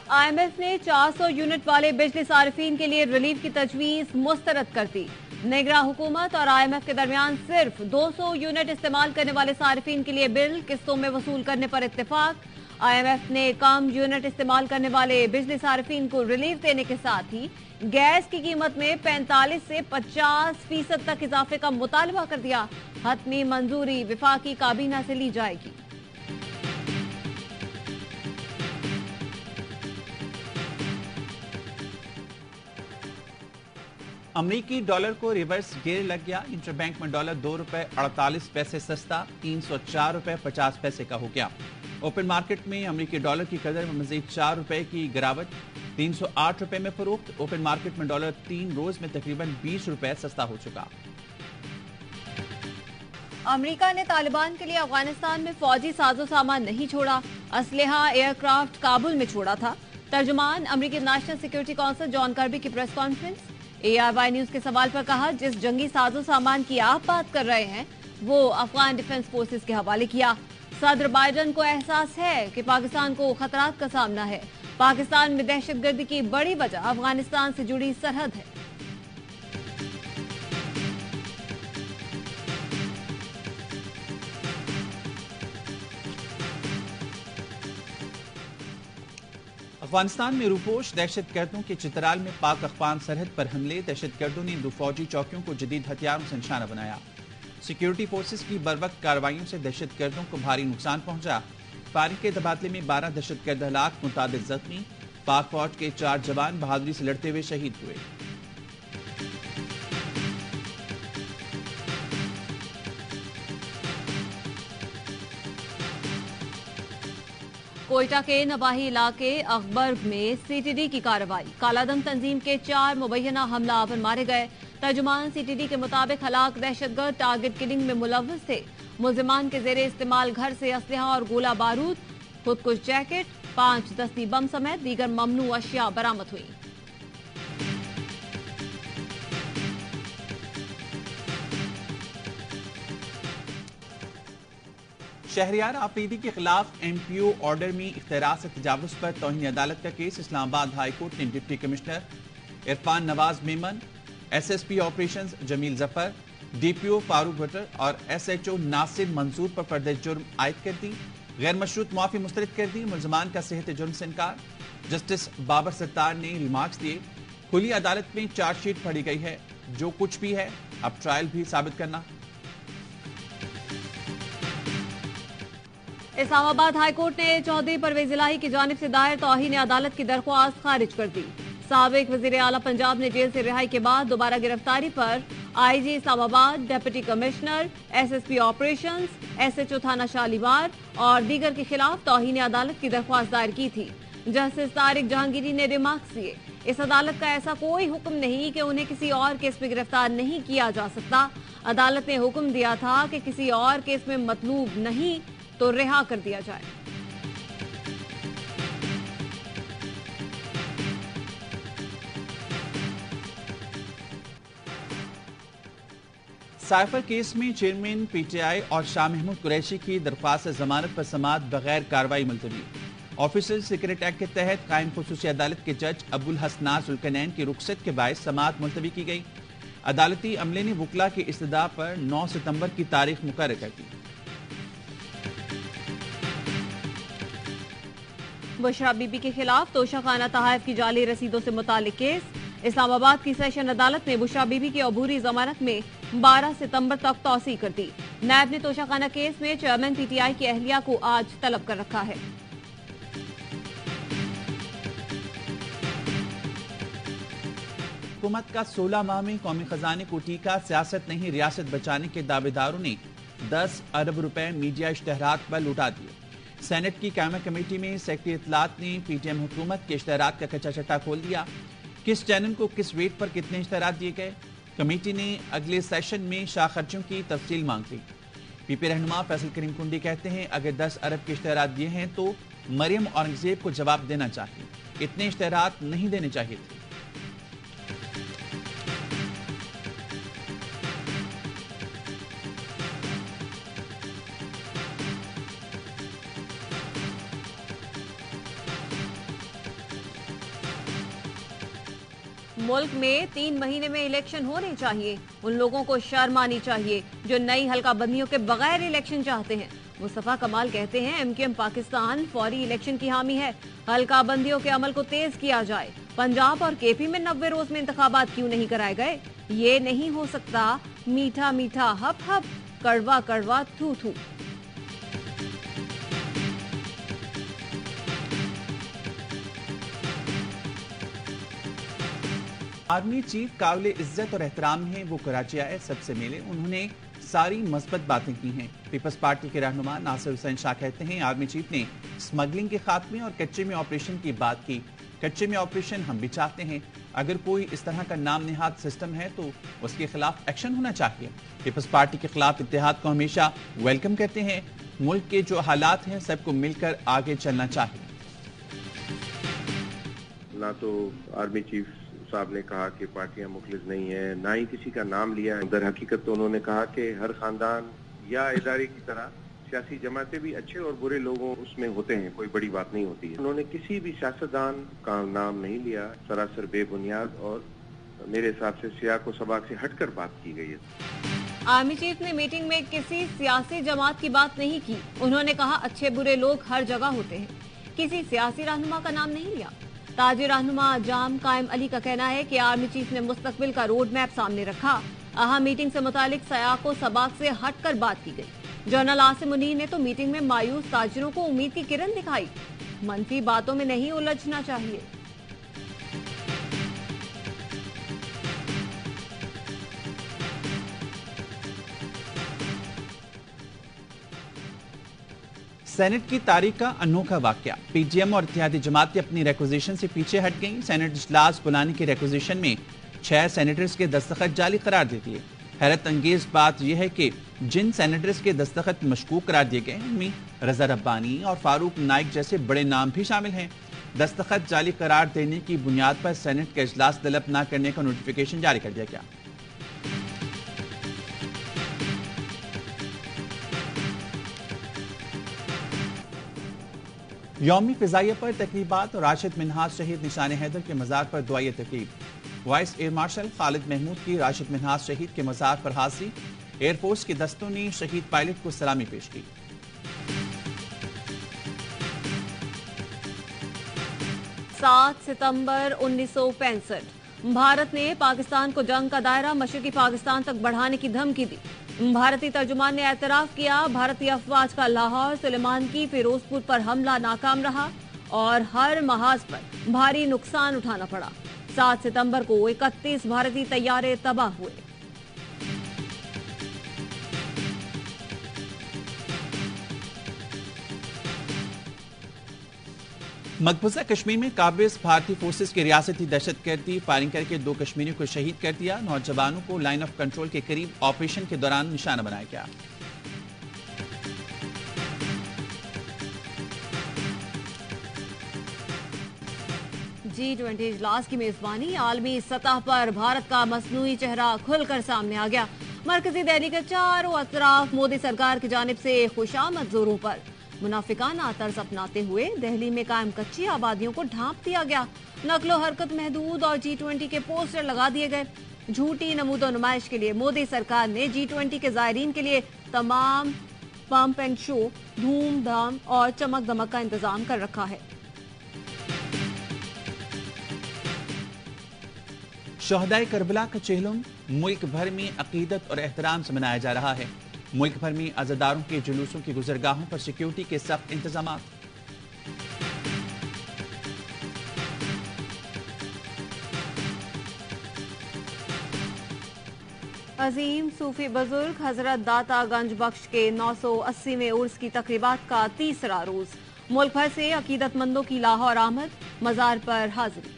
IMF ने 400 unit वाले बिजली सार्फिन के लिए रिलीफ की तजवीज मुस्तरद कर दी। निगरां हुकूमत और IMF के दरमियान सिर्फ 200 यूनिट इस्तेमाल करने वाले सार्फिन के लिए बिल किस्तों में वसूल करने पर इत्तेफाक। IMF ने कम यूनिट इस्तेमाल करने वाले बिजली सार्फिन को रिलीफ देने के साथ ही गैस की कीमत में 45 से 50% तक इजाफे का मुतालबा कर दिया। हतमी मंजूरी विफाकी काबीना से ली जाएगी। अमरीकी डॉलर को रिवर्स गियर लग गया। इंटरबैंक में डॉलर ₹2.48 सस्ता ₹304.50 का हो गया। ओपन मार्केट में अमरीकी डॉलर की कदर में मजीद ₹4 की गिरावट, ₹308 में फरोख्त। ओपन मार्केट में डॉलर 3 रोज में तकरीबन ₹20 सस्ता हो चुका। अमेरिका ने तालिबान के लिए अफगानिस्तान में फौजी साजो सामान नहीं छोड़ा, असलहा एयरक्राफ्ट काबुल में छोड़ा था। तर्जुमान अमेरिकी national security council John Kirby की प्रेस कॉन्फ्रेंस। ARY न्यूज के सवाल पर कहा, जिस जंगी साजो सामान की आप बात कर रहे हैं वो अफगान डिफेंस फोर्सेस के हवाले किया। सदर बाइडन को एहसास है कि पाकिस्तान को खतरात का सामना है। पाकिस्तान में दहशतगर्दी की बड़ी वजह अफगानिस्तान से जुड़ी सरहद है। अफगानिस्तान में रूपोश दहशतगर्दों के चित्राल में पाक अफगान सरहद पर हमले। दहशतगर्दों ने 2 फौजी चौकियों को जदीद हथियारों से निशाना बनाया। सिक्योरिटी फोर्सेस की बरवक्त कार्रवाइयों से दहशतगर्दों को भारी नुकसान पहुंचा। फायरिंग के तबादले में 12 दहशतगर्द हलाक, मुतादिद जख्मी। पाक फौज के 4 जवान बहादुरी से लड़ते हुए शहीद हुए। कोयटा के नवाही इलाके अकबर्ग में CTD की कार्रवाई। कालादम तंजीम के 4 मुबैना हमलावर मारे गए। तर्जुमान CTD के मुताबिक हलाक दहशतगर्द टारगेट किलिंग में मुलव्वस थे। मुल्जिमान के जेरे इस्तेमाल घर से असलहा और गोला बारूद, खुदकुश जैकेट, 5 दस्ती बम समेत दीगर ममनू अशिया बरामद हुई। शहरियार आफरीदी के खिलाफ MPO ऑर्डर में इख्तियार से तजावुज पर तौहीन अदालत का केस। इस्लामाबाद हाई कोर्ट ने deputy commissioner Irfan Nawaz Memon, SSP operations Jamil Zafar, DPO Farooq Bhattar और SHO नासिर मंसूर पर फर्द जुर्म आयद कर दी। गैर मशरूत मुआफी मुस्तरद कर दी। मुल्जमान का सेहत जुर्म से इनकार। जस्टिस बाबर सत्तार ने रिमार्क्स दिए, खुली अदालत में चार्जशीट पढ़ी गई है, जो कुछ भी है अब ट्रायल भी साबित करना। इस्लामाबाद हाई कोर्ट ने चौधरी परवेज इलाही की जानिब से दायर तौहीन अदालत की दरख्वास्त खारिज कर दी। साबिक वजीर आला पंजाब ने जेल से रिहाई के बाद दोबारा गिरफ्तारी पर IG Islamabad, deputy commissioner, SSP operations, SHO थाना शालीमार और दीगर के खिलाफ तौहीन अदालत की दरख्वास्त दायर की थी। जस्टिस तारिक जहांगीरी ने रिमार्क्स दिए, इस अदालत का ऐसा कोई हुक्म नहीं कि उन्हें किसी और केस में गिरफ्तार नहीं किया जा सकता। अदालत ने हुक्म दिया था कि किसी और केस में मतलूब नहीं तो रिहा कर दिया जाए। साइफर केस में चेयरमैन PTI और शाह महमूद कुरैशी की दरख्वास्त जमानत पर समाअत बगैर कार्रवाई मुलतवी। ऑफिशियल सीक्रेट एक्ट के तहत कायम खुसूसी अदालत के जज अबुल हसनाज जुल्कनैन की रुखसत के बायस समाअत मुलतवी की गई। अदालती अमले ने वकला की इस्तदा पर 9 सितंबर की तारीख मुकर्रर कर दी। बुशरा बीबी के खिलाफ तोशाखाना तहाइफ की जाली रसीदों से मुतालिक केस। इस्लामाबाद की सेशन अदालत ने बुशरा बीबी की अबूरी जमानत में 12 सितंबर तक तौसी कर दी। नैब ने तोशाखाना केस में चेयरमैन PTI की अहलिया को आज तलब कर रखा है। हुकूमत का 16 माह में कौमी खजाने को टीका। सियासत नहीं रियासत बचाने के दावेदारों ने 10 अरब रुपए मीडिया इश्तहारात पर लुटा दिए। सेनेट की कायमा कमेटी में सेक्रेटरी इत्तलात ने PTM हुकूमत के इश्तहारात का कच्चा चट्टा खोल दिया। किस चैनल को किस रेट पर कितने इश्तहारात दिए गए। कमेटी ने अगले सेशन में शाह खर्चों की तफसील मांग ली। PP रहनुमा फैसल करीम कुंडी कहते हैं, अगर 10 अरब के इश्तहारात दिए हैं तो मरियम औरंगजेब को जवाब देना चाहिए, इतने इश्तहारात नहीं देने चाहिए थे। मुल्क में 3 महीने में इलेक्शन होने चाहिए। उन लोगों को शर्म आनी चाहिए जो नई हल्काबंदियों के बगैर इलेक्शन चाहते हैं। मुस्तफा कमाल कहते हैं एमक्यूएम पाकिस्तान फौरी इलेक्शन की हामी है। हल्काबंदियों के अमल को तेज किया जाए। पंजाब और केपी में 90 रोज में इंतखाबात क्यों नहीं कराए गए? ये नहीं हो सकता। मीठा मीठा हप हप, कड़वा कड़वा थू थू। आर्मी चीफ काबिल इज्जत और एहतराम हैं। वो कराची आए, सबसे मिले, उन्होंने सारी मस्बत बातें की हैं। पीपल्स पार्टी के रहनुमा नासिर हुसैन शाह कहते हैं आर्मी चीफ ने स्मगलिंग के खात्मे और कच्चे में ऑपरेशन की बात की। कच्चे में ऑपरेशन हम भी चाहते हैं। अगर कोई इस तरह का नाम निहाद सिस्टम है तो उसके खिलाफ एक्शन होना चाहिए। पीपल्स पार्टी के खिलाफ इत्तेहाद को हमेशा वेलकम करते हैं। मुल्क के जो हालात हैं सबको मिलकर आगे चलना चाहिए। ना तो आर्मी चीफ साहब ने कहा कि पार्टियां मुखलिस नहीं है, ना ही किसी का नाम लिया है। दर हकीकत तो उन्होंने कहा कि हर खानदान या इदारे की तरह सियासी जमातें भी अच्छे और बुरे लोगों उसमें होते हैं, कोई बड़ी बात नहीं होती है। उन्होंने किसी भी सियासतदान का नाम नहीं लिया, सरासर बेबुनियाद और मेरे हिसाब से सियाक व सबाक से हटकर बात की गई है। आर्मी चीफ ने मीटिंग में किसी सियासी जमात की बात नहीं की। उन्होंने कहा अच्छे बुरे लोग हर जगह होते हैं। किसी सियासी रहनुमा का नाम नहीं लिया। ताजी रहनुमा जाम कायम अली का कहना है कि आर्मी चीफ ने मुस्तकबिल का रोड मैप सामने रखा। अहम मीटिंग से मुतालिक सयाक व सबाक से हटकर बात की गई। जनरल आसिम मुनीर ने तो मीटिंग में मायूस ताजिरों को उम्मीद की किरण दिखाई। मनफी बातों में नहीं उलझना चाहिए। सेनेट की तारीख का अनोखा वाकया। पीटीएम और इत्तेहादी जमातें अपनी रिक्विजिशन से पीछे हट गईं। सेनेट इजलास बुलाने की रिक्विजिशन में 6 सेनेटर्स के दस्तखत जाली करार दे दिए। हैरत अंगेज बात यह है कि जिन सेनेटर्स के दस्तखत मशकूक करार दिए गए उनमें रजा रब्बानी और फारूक नाइक जैसे बड़े नाम भी शामिल हैं। दस्तखत जाली करार देने की बुनियाद पर सेनेट का इजलास तलब न करने का नोटिफिकेशन जारी कर दिया गया। यौमी फिजाइया पर तकरीबात और राशिद मिन्हाज शहीद निशान हैदर के मजार पर दुआई तकरीब। Vice air marshal Khalid Mahmood की राशिद मिन्हाज शहीद के मजार पर हाजिरी। एयरफोर्स के दस्तों ने शहीद पायलट को सलामी पेश की। 7 सितंबर 1965 भारत ने पाकिस्तान को जंग का दायरा मशरकी पाकिस्तान तक बढ़ाने की धमकी दी। भारतीय तर्जुमान ने एतराफ किया भारतीय अफवाज का लाहौर सुलेमान की फिरोजपुर पर हमला नाकाम रहा और हर महाज पर भारी नुकसान उठाना पड़ा। 7 सितंबर को 31 भारतीय तैयारे तबाह हुए। मकबूजा कश्मीर में काबिज भारतीय फोर्सेस की रियासती दहशतगर्दी फायरिंग करके 2 कश्मीरियों को शहीद कर दिया। नौजवानों को लाइन ऑफ कंट्रोल के करीब ऑपरेशन के दौरान निशाना बनाया गया। G20 इजलास की मेजबानी। आलमी सतह पर भारत का मसनूई चेहरा खुलकर सामने आ गया। मरकजी दिल्ली के चारों अतराफ मोदी सरकार की जानिब से खुशामद जोरों पर मुनाफिकाना तर्ज अपनाते हुए दिल्ली में कायम कच्ची आबादियों को ढांप दिया गया। नकलो हरकत महदूद और G20 के पोस्टर लगा दिए गए। झूठी नमूदो नुमाइश के लिए मोदी सरकार ने G20 के जायरीन के लिए तमाम पंप एंड शो, धूमधाम और चमक दमक का इंतजाम कर रखा है। शहदाए करबला का चेहलम मुल्क भर में अकीदत और एहतराम से मनाया जा रहा है। मुल्क भर में अज़ादारों के जुलूसों की गुजरगाहों पर सिक्योरिटी के सख्त इंतजाम। अजीम सूफी बुजुर्ग हजरत दाता गंज बख्श के 980वें उर्स की तकरीबात का तीसरा रोज। मुल्क भर से अकीदतमंदों की लाहौर आमद, मजार पर हाजिरी।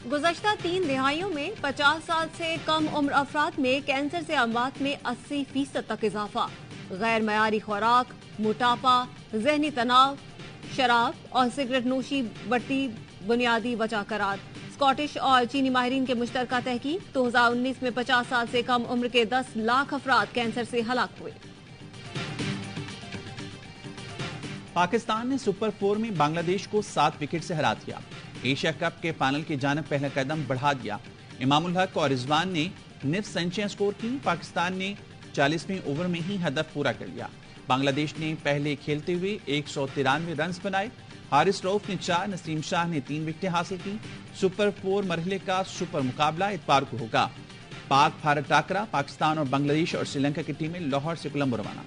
गुज़श्ता 3 दिहाइयों में 50 साल से कम उम्र अफराद में कैंसर से अमवात में 80% तक इजाफा। गैर मयारी खुराक, मोटापा, जहनी तनाव, शराब और सिगरेट नोशी बढ़ती बुनियादी वजह करार। स्कॉटिश और चीनी माहिरीन के मुश्तरका तहकीक 2019 में 50 साल से कम उम्र के 10 लाख अफराद कैंसर से हलाक हुए। पाकिस्तान ने सुपर 4 में बांग्लादेश को 7 विकेट से हरा दिया। एशिया कप के फाइनल की जानब पहला कदम बढ़ा दिया। इमामुल हक और रिजवान ने निफ सेंचुरियां स्कोर की। पाकिस्तान ने 40वें ओवर में ही हदफ पूरा कर लिया। बांग्लादेश ने पहले खेलते हुए 193 रन बनाए। हारिस रऊफ ने 4, नसीम शाह ने 3 विकेटें हासिल की। सुपर 4 मरहले का सुपर मुकाबला इतवार को होगा। पाक भारत टाकरा, पाकिस्तान और बांग्लादेश और श्रीलंका की टीमें लाहौर से कोलंबो रवाना।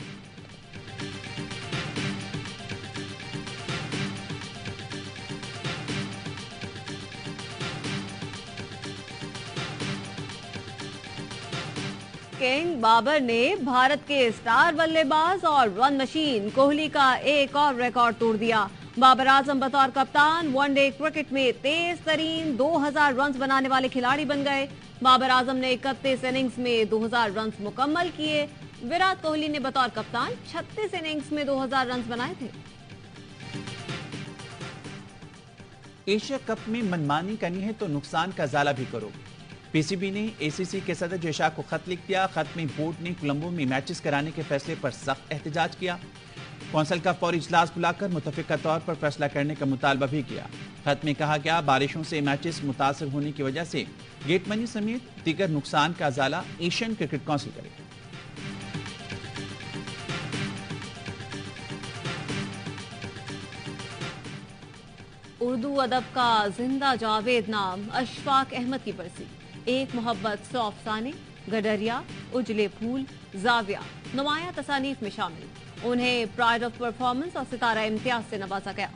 किंग बाबर ने भारत के स्टार बल्लेबाज और रन मशीन कोहली का एक और रिकॉर्ड तोड़ दिया। बाबर आजम बतौर कप्तान वनडे क्रिकेट में तेज तरीन 2000 रन बनाने वाले खिलाड़ी बन गए। बाबर आजम ने 31 इनिंग्स में 2000 रन मुकम्मल किए। विराट कोहली ने बतौर कप्तान 36 इनिंग्स में 2000 रन बनाए थे। एशिया कप में मनमानी करनी है तो नुकसान का ज़ाला भी करो। पीसीबी ने एसीसी के सदर जयशाह को खत लिख दिया। खत में बोर्ड ने कोलंबो में मैचेस कराने के फैसले पर सख्त एहतजाज किया। कौंसिल का फौरी इजलास बुलाकर मुतफिका तौर पर फैसला करने का मुतालबा भी किया। खत में कहा गया, बारिशों से मैचेस मुतासर होने की वजह से गेट मनी समेत दीगर नुकसान का ज़ाला एशियन क्रिकेट काउंसिल करे। उर्दू अदब का जिंदा जावेद नाम अशफाक अहमद की बरसी। एक मोहब्बत 100 अफसाने, गडरिया, उजले फूल, जाविया नुमाया तसानीफ में शामिल। उन्हें प्राइड ऑफ परफॉर्मेंस और सितारा इम्तियाज से नवाजा गया।